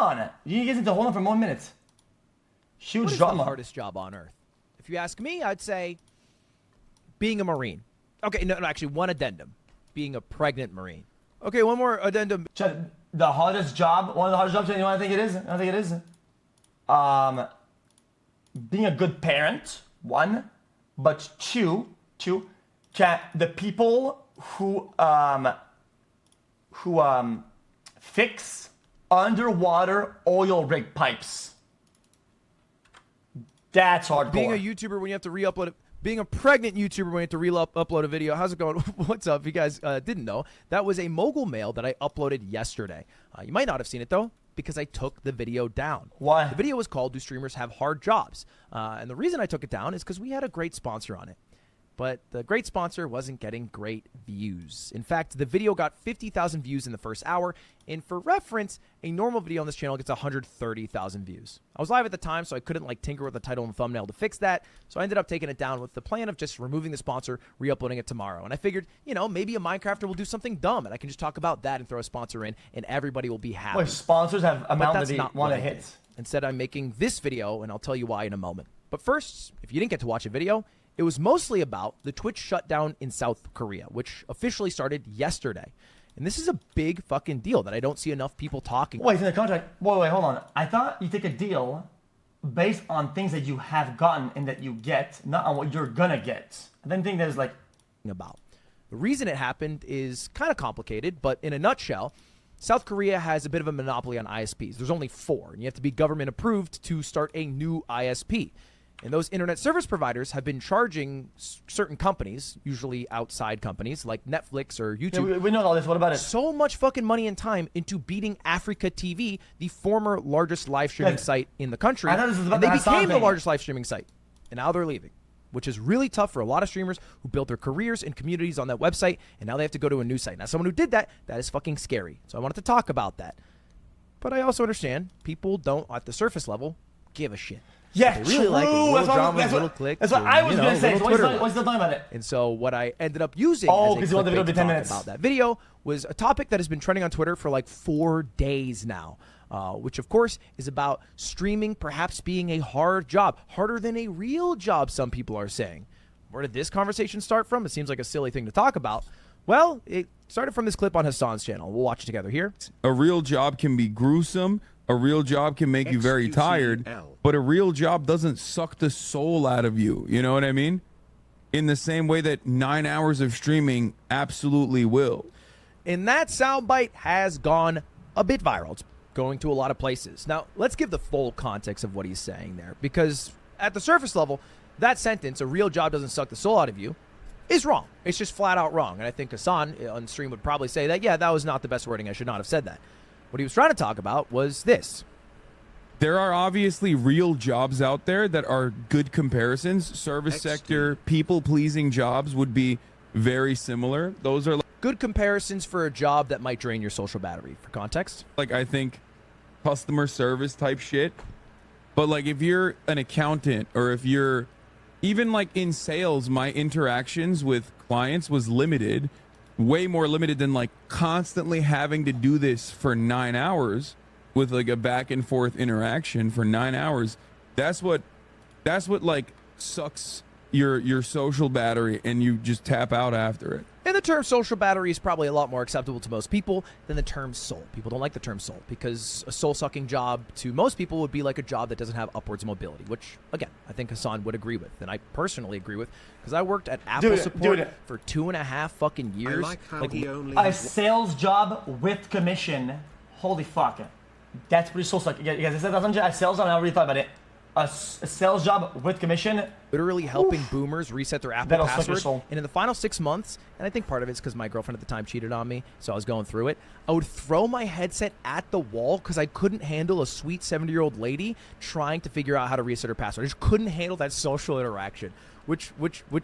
on. You guys need to hold on for 1 minute. Huge what is drama. the hardest job on earth? If you ask me, I'd say being a Marine. Okay, no, actually, one addendum. Being a pregnant Marine. Okay, one more addendum. The hardest job, one of the hardest jobs, you know what I think it is? I think it is. Being a good parent, one. But two, the people who fix underwater oil rig pipes. That's hardcore. Being a YouTuber when you have to re-upload it. Being a pregnant YouTuber when you have to re-upload a video. How's it going? What's up? If you guys didn't know, that was a mogul mail that I uploaded yesterday. You might not have seen it, though, because I took the video down. Why? The video was called, Do Streamers Have Hard Jobs? And the reason I took it down is because we had a great sponsor on it. But the great sponsor wasn't getting great views. In fact, the video got 50,000 views in the first hour. And for reference, a normal video on this channel gets 130,000 views. I was live at the time, so I couldn't tinker with the title and thumbnail to fix that. So I ended up taking it down with the plan of just removing the sponsor, re-uploading it tomorrow. And I figured, maybe a Minecrafter will do something dumb, and I can just talk about that and throw a sponsor in, and everybody will be happy. Wait, sponsors have amount that they want to hit. hit. Instead, I'm making this video, and I'll tell you why in a moment. But first, if you didn't get to watch a video, it was mostly about the Twitch shutdown in South Korea, which officially started yesterday. And this is a big fucking deal that I don't see enough people talking about. Wait, in the contract. Wait, hold on. I thought you take a deal based on things that you have gotten and that you get, not on what you're gonna get. I didn't think there's about. The reason it happened is kind of complicated, but in a nutshell, South Korea has a bit of a monopoly on ISPs. There's only 4, and you have to be government approved to start a new ISP. And those internet service providers have been charging certain companies, usually outside companies like Netflix or YouTube. Yeah, we know all this. What about it? So much fucking money and time into beating Africa TV, the former largest live streaming site in the country. I thought this was about and they the became the thing. largest live streaming site. And now they're leaving, which is really tough for a lot of streamers who built their careers and communities on that website. And now they have to go to a new site. Now, someone who did that, that is fucking scary. So I wanted to talk about that. But I also understand people don't, at the surface level, give a shit. Yeah, they really like a little drama, little clicks. That's what I was going to say. So what's Twitter the talking about it? And so what I ended up using because you want the video to to be 10 minutes about that video was a topic that has been trending on Twitter for 4 days now, which of course is about streaming perhaps being a hard job, harder than a real job, some people are saying. Where did this conversation start from? It seems like a silly thing to talk about. Well, it started from this clip on Hassan's channel. We'll watch it together here. A real job can be gruesome. A real job can make you very tired, but a real job doesn't suck the soul out of you. You know what I mean? In the same way that 9 hours of streaming absolutely will. And that soundbite has gone a bit viral. It's going to a lot of places. Now, let's give the full context of what he's saying there, because at the surface level, that sentence, a real job doesn't suck the soul out of you, is wrong. It's just flat out wrong. And I think Hassan on stream would probably say that, yeah, that was not the best wording. I should not have said that. What he was trying to talk about was this. There are obviously real jobs out there that are good comparisons. Service sector, people-pleasing jobs would be very similar. Those are good comparisons for a job that might drain your social battery. For context, I think customer service type shit. But if you're an accountant, or if you're even in sales, my interactions with clients was limited. Way more limited than constantly having to do this for 9 hours with a back and forth interaction for 9 hours. That's what sucks your social battery, and you just tap out after it. And the term social battery is probably a lot more acceptable to most people than the term soul. People don't like the term soul because a soul-sucking job to most people would be like a job that doesn't have upwards mobility, which, again, I think Hassan would agree with, and I personally agree with, because I worked at Apple support for 2.5 fucking years. A sales job with commission. Holy fuck. That's pretty soul-sucking. You guys said that a sales job, I never really thought about it. A sales job with commission. Literally helping boomers reset their Apple password. And in the final 6 months, and I think part of it's because my girlfriend at the time cheated on me, so I was going through it, I would throw my headset at the wall because I couldn't handle a sweet 70-year-old lady trying to figure out how to reset her password. I just couldn't handle that social interaction, which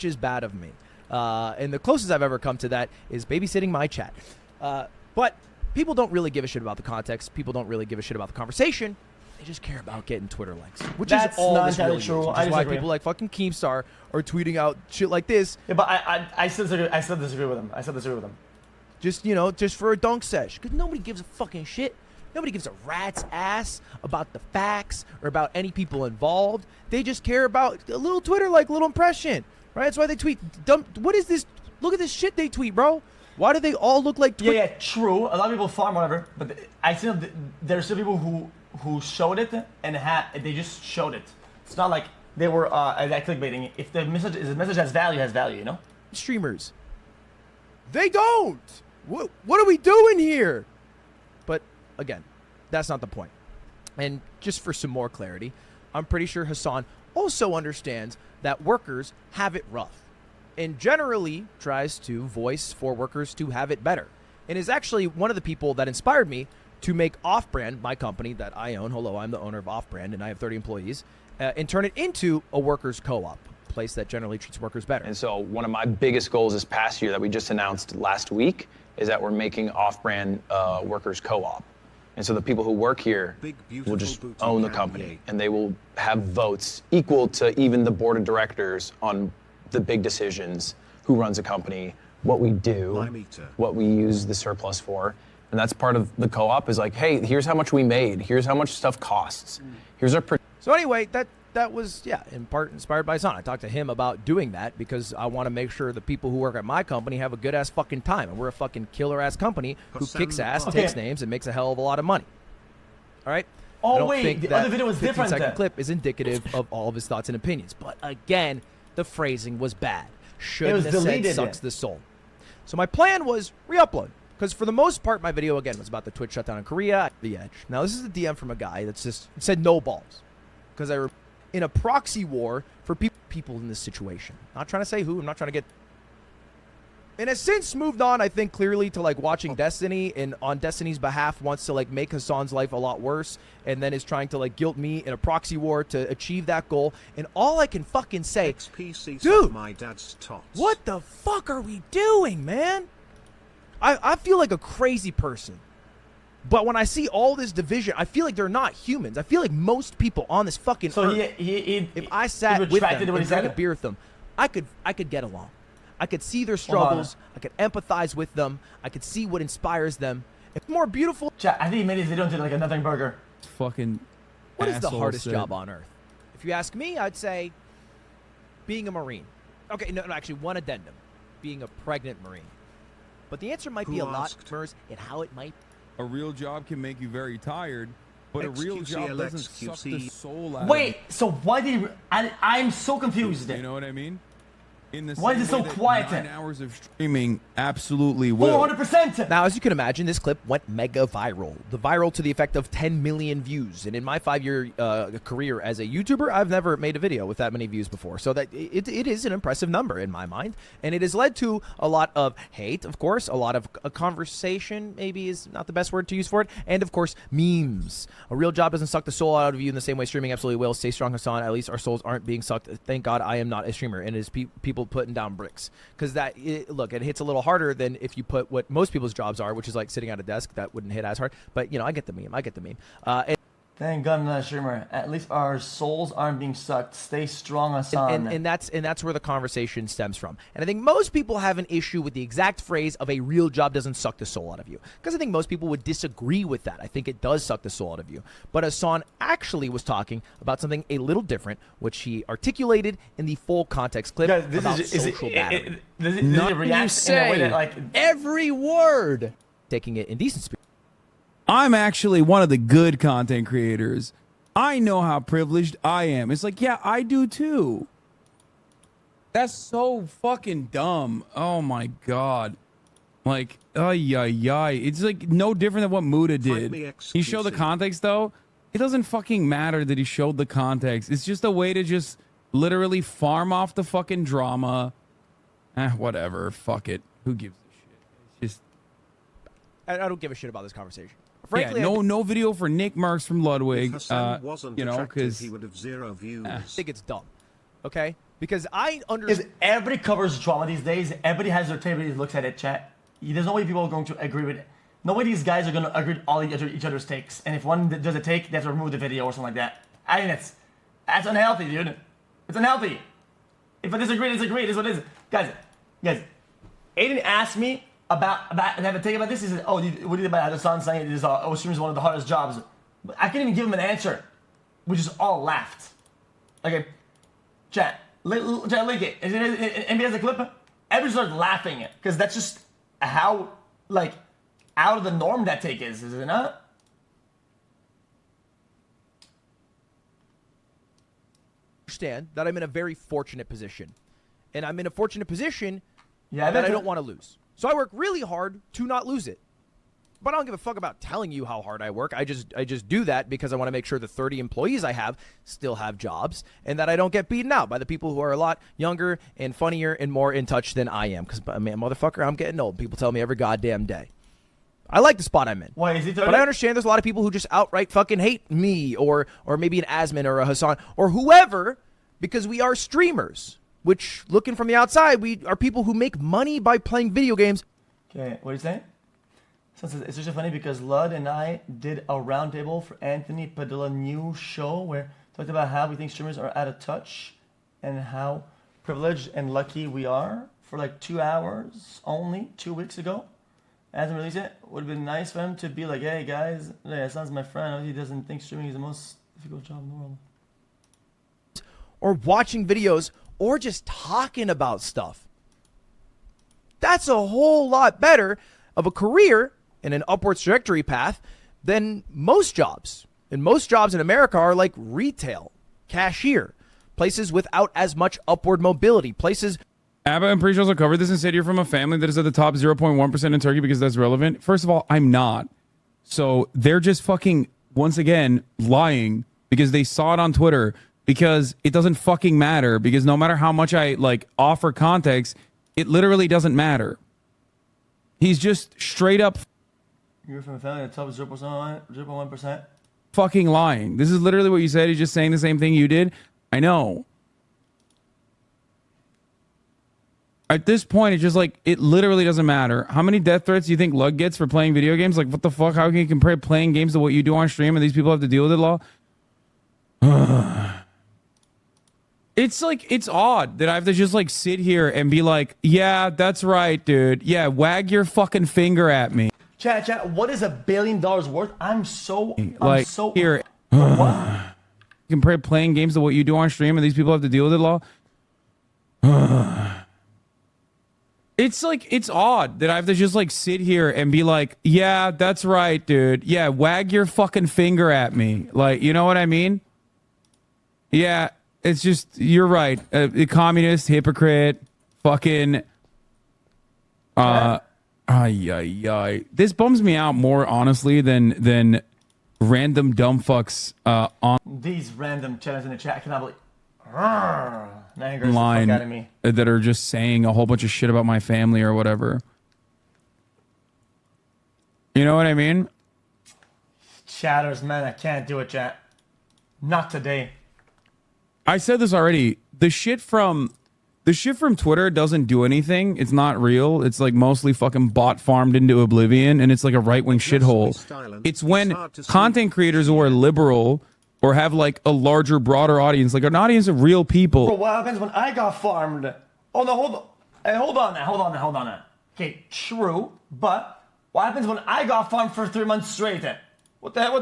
is bad of me. And the closest I've ever come to that is babysitting my chat. But people don't really give a shit about the context. People don't really give a shit about the conversation. They just care about getting Twitter likes, which is all this really is. Which is why people like fucking Keemstar are tweeting out shit like this. Yeah, but I still disagree with him. Just just for a dunk sesh, because nobody gives a fucking shit. Nobody gives a rat's ass about the facts or about any people involved. They just care about a little Twitter, like a little impression, right? That's why they tweet. What is this? Look at this shit they tweet, bro. Why do they all look like Yeah, true. A lot of people farm, whatever. But I see there's still people who showed it and they just showed it. It's not like they were clickbaiting. If the message has value, you know? Streamers. They don't. What are we doing here? But again, that's not the point. And just for some more clarity, I'm pretty sure Hassan also understands that workers have it rough and generally tries to voice for workers to have it better, and is actually one of the people that inspired me to make Off-Brand, my company that I own. Hello, I'm the owner of Off-Brand, and I have 30 employees, and turn it into a workers co-op, a place that generally treats workers better. And so one of my biggest goals this past year that we just announced last week is that we're making Off-Brand workers co-op. And so the people who work here will just own the company, and they will have votes equal to even the board of directors on the big decisions, who runs a company, what we do, what we use the surplus for. And that's part of the co-op is like, hey, here's how much we made. Here's how much stuff costs. Here's our... So anyway, that was, yeah, in part inspired by Hassan. I talked to him about doing that because I want to make sure the people who work at my company have a good-ass fucking time. And we're a fucking killer-ass company who kicks ass, takes names, and makes a hell of a lot of money. All right? Oh, wait, the other video was different then. 15-second clip is indicative of all of his thoughts and opinions. But again, the phrasing was bad. Shouldn't have said sucks the soul. So my plan was re-upload. Because for the most part, my video, again, was about the Twitch shutdown in Korea, the Edge. Now, this is a DM from a guy that's just said no balls. Because I in a proxy war for people in this situation. Not trying to say who. I'm not trying to get... And has since moved on, I think, clearly to, like, watching Destiny, and on Destiny's behalf wants to, like, make Hassan's life a lot worse, and then is trying to, like, guilt me in a proxy war to achieve that goal. And all I can fucking say, dude, my dad's what the fuck are we doing, man? I feel like a crazy person. But when I see all this division, I feel like they're not humans. I feel like most people on this fucking earth, if I sat with them and drank a beer with them, I could get along. I could see their struggles. I could empathize with them. I could see what inspires them. It's more beautiful. Chat, I think he made his video into like a nothing burger. Fucking. What is the hardest job on earth? If you ask me, I'd say being a Marine. Okay, no, actually, one addendum. Being a pregnant Marine. But the answer might be a lot, Mers, and how it might. A real job can make you very tired, but a real job doesn't suck the soul out of you. Wait, so why did he... I'm so confused. You know what I mean? Why is it so quiet? 9 hours of streaming absolutely will. 400%. Now, as you can imagine, this clip went mega viral. The viral to the effect of 10 million views. And in my 5-year career as a YouTuber, I've never made a video with that many views before. So that it is an impressive number in my mind. And it has led to a lot of hate, of course, a lot of conversation, maybe is not the best word to use for it, and of course, memes. A real job doesn't suck the soul out of you in the same way streaming absolutely will. Stay strong, Hassan. At least our souls aren't being sucked. Thank God I am not a streamer. And it is people putting down bricks, because look, it hits a little harder than if you put what most people's jobs are, which is like sitting at a desk. That wouldn't hit as hard, but you know, I get the meme. Thank God I'm not a streamer. At least our souls aren't being sucked. Stay strong, Hassan. And that's where the conversation stems from. And I think most people have an issue with the exact phrase of a real job doesn't suck the soul out of you. Because I think most people would disagree with that. I think it does suck the soul out of you. But Hassan actually was talking about something a little different, which he articulated in the full context clip about social battery. You say every word. Taking it in decent speed. I'm actually one of the good content creators. I know how privileged I am. It's like, yeah, I do too. That's so fucking dumb. Oh my God. Like, it's like no different than what Muda did. He showed the context though. It doesn't fucking matter that he showed the context. It's just a way to just literally farm off the fucking drama. Whatever. Fuck it. Who gives a shit? It's just. I don't give a shit about this conversation. Frankly, yeah, no video for Nick Marks from Ludwig. You know, because he would have 0 views. I think it's dumb. Okay, because I understand. Everybody covers drama these days. Everybody has their table. Looks at it. Chat. There's no way people are going to agree with it. No way these guys are going to agree with all each other's takes. And if one does a take, they have to remove the video or something like that. I mean, that's unhealthy, dude. It's unhealthy. If I disagree, it is what it is. Guys, Aiden asked me they have a take about this. He said, "Oh, what do you about Hassan saying this? Streaming is one of the hardest jobs." But I couldn't even give him an answer. We just all laughed. Okay, chat, link it. Anybody has a clip? Everyone started laughing because that's just how like out of the norm that take is it not? Understand that I'm in a very fortunate position, and I'm in a fortunate position that I don't want to lose. So I work really hard to not lose it. But I don't give a fuck about telling you how hard I work. I just do that because I want to make sure the 30 employees I have still have jobs and that I don't get beaten out by the people who are a lot younger and funnier and more in touch than I am. Because, man, motherfucker, I'm getting old. People tell me every goddamn day. I like the spot I'm in. Why, is he 30? But I understand there's a lot of people who just outright fucking hate me or maybe an Asman or a Hassan or whoever because we are streamers. Which, looking from the outside, we are people who make money by playing video games. Okay, what are you saying? It's just funny because Lud and I did a roundtable for Anthony Padilla new show where we talked about how we think streamers are out of touch and how privileged and lucky we are for like 2 hours only 2 weeks ago. Hasn't released it. Would have been nice for him to be like, hey guys, that sounds my friend. He doesn't think streaming is the most difficult job in the world. Or watching videos or just talking about stuff. That's a whole lot better of a career and an upward trajectory path than most jobs. And most jobs in America are like retail, cashier, places without as much upward mobility, places. Abba, I'm pretty sure also covered this and said you're from a family that is at the top 0.1% in Turkey because that's relevant. First of all, I'm not. So they're just fucking, once again, lying because they saw it on Twitter because it doesn't fucking matter because no matter how much I like offer context, it literally doesn't matter. He's just straight up You're from a family that top 0.1%. Fucking lying. This is literally what you said. He's just saying the same thing you did. I know. At this point, it's just like, it literally doesn't matter. How many death threats do you think Lug gets for playing video games? Like, what the fuck? How can you compare playing games to what you do on stream and these people have to deal with it, law? It's like, it's odd that I have to just like sit here and be like, yeah, that's right, dude. Yeah, wag your fucking finger at me. Chat, what is $1 billion worth? I'm so here. What? Compare playing games to what you do on stream and these people have to deal with it, law. It's like, it's odd that I have to just like sit here and be like, yeah, that's right, dude. Yeah, wag your fucking finger at me. Like, you know what I mean? Yeah, it's just, you're right. A communist, hypocrite, fucking, This bums me out more, honestly, than random dumb fucks on these random channels in the chat. I cannot believe. Line the fuck out of me. That are just saying a whole bunch of shit about my family or whatever. You know what I mean? Chatters, man, I can't do it, chat. Not today. I said this already. The shit from Twitter doesn't do anything. It's not real. It's like mostly fucking bot farmed into oblivion, and it's like a right-wing shithole. It's when content creators who are liberal or have like a larger, broader audience, like an audience of real people. Bro, what happens when I got farmed? Oh no, hold on now. Okay, true, but what happens when I got farmed for 3 months straight? What the heck?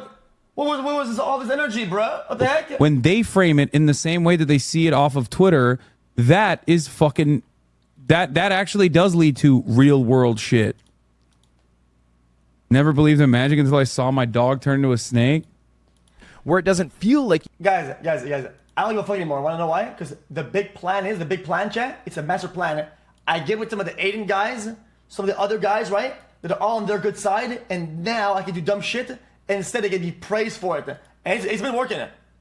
What was all this energy, bro? What the heck? When they frame it in the same way that they see it off of Twitter, that is fucking, that actually does lead to real world shit. Never believed in magic until I saw my dog turn into a snake. Where it doesn't feel like... Guys, I don't give a fuck anymore. Want to know why? Because the big plan, chat, it's a master plan. I give it to some of the Aiden guys, some of the other guys, right, that are all on their good side, and now I can do dumb shit, and instead they get me praised for it. And it's been working.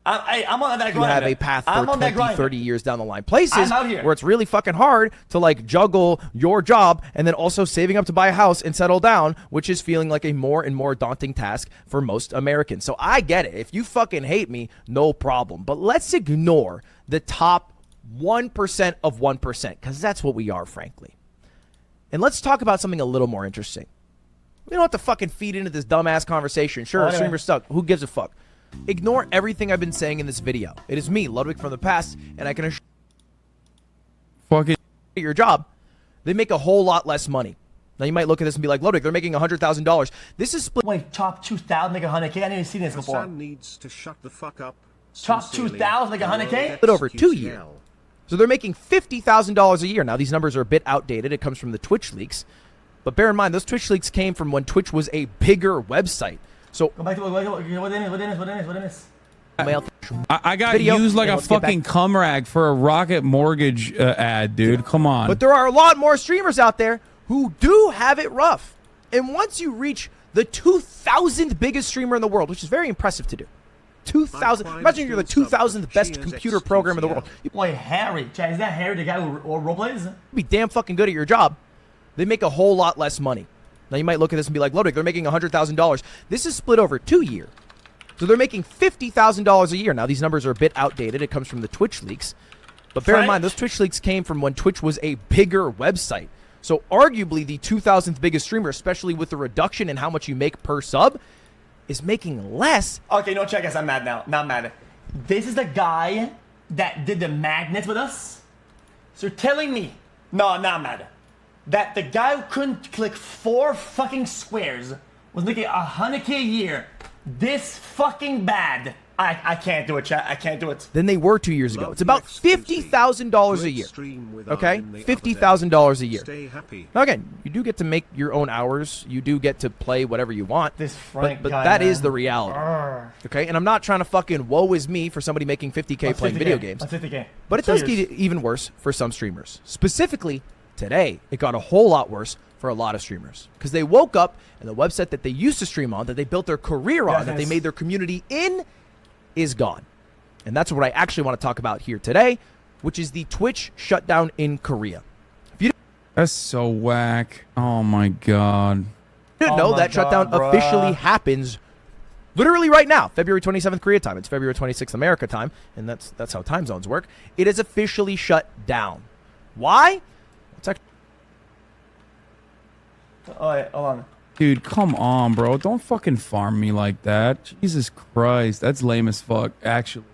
I'm on that grind. You have a path for 20, 30 years down the line. Places where it's really fucking hard to like juggle your job and then also saving up to buy a house and settle down, which is feeling like a more and more daunting task for most Americans. So I get it. If you fucking hate me, no problem. But let's ignore the top 1% of 1%, because that's what we are, frankly. And let's talk about something a little more interesting. We don't have to fucking feed into this dumbass conversation. Sure, streamer stuck. Who gives a fuck? Ignore everything I've been saying in this video. It is me, Ludwig from the past, and I can assure fucking your job, they make a whole lot less money. Now you might look at this and be like, Ludwig, they're making $100,000. This is split. Wait, Chop 2,000 make 100K? I didn't even see this before. Hassan needs to shut the fuck up. Chop 2,000 make 100K? Split over 2 years. So they're making $50,000 a year. Now these numbers are a bit outdated. It comes from the Twitch leaks. But bear in mind, those Twitch leaks came from when Twitch was a bigger website. So go back to what in this? I got Video, used like and a let's get fucking cum rag for a Rocket Mortgage ad, dude. Come on. But there are a lot more streamers out there who do have it rough. And once you reach the 2,000th biggest streamer in the world, which is very impressive to do. 2,000. Imagine you're the 2,000th best computer programmer in the world. Wait, Harry. Chad, is that Harry, the guy who roleplays? You'd be damn fucking good at your job. They make a whole lot less money. Now you might look at this and be like, Ludwig, they're making $100,000. This is split over 2 years. So they're making $50,000 a year. Now these numbers are a bit outdated. It comes from the Twitch leaks. But bear in mind, those Twitch leaks came from when Twitch was a bigger website. So arguably the 2,000th biggest streamer, especially with the reduction in how much you make per sub, is making less. Okay, no, check us. I'm mad now. Not mad. This is the guy that did the magnets with us. So you're telling me, no, I'm not mad, that the guy who couldn't click 4 fucking squares was making 100K a year. This fucking bad. I can't do it, chat. I can't do it. Than they were 2 years ago. It's about $50,000 a year. Okay? $50,000 a year. Now again, you do get to make your own hours. You do get to play whatever you want. This Frank but guy, that man. is the reality. Okay? And I'm not trying to fucking woe is me for somebody making 50K playing video games. That's 50K. But it does get even worse for some streamers. Specifically, today, it got a whole lot worse for a lot of streamers. Because they woke up and the website that they used to stream on, that they built their career on, that they made their community in, is gone. And that's what I actually want to talk about here today, which is the Twitch shutdown in Korea. If you That's so whack. Oh my god. didn't know, that shutdown officially happens literally right now, February 27th Korea time. It's February 26th America time, and that's how time zones work. It is officially shut down. Why? It's actually Oh, wait, hold on. Dude, come on, bro. Don't fucking farm me like that. Jesus Christ. That's lame as fuck, actually.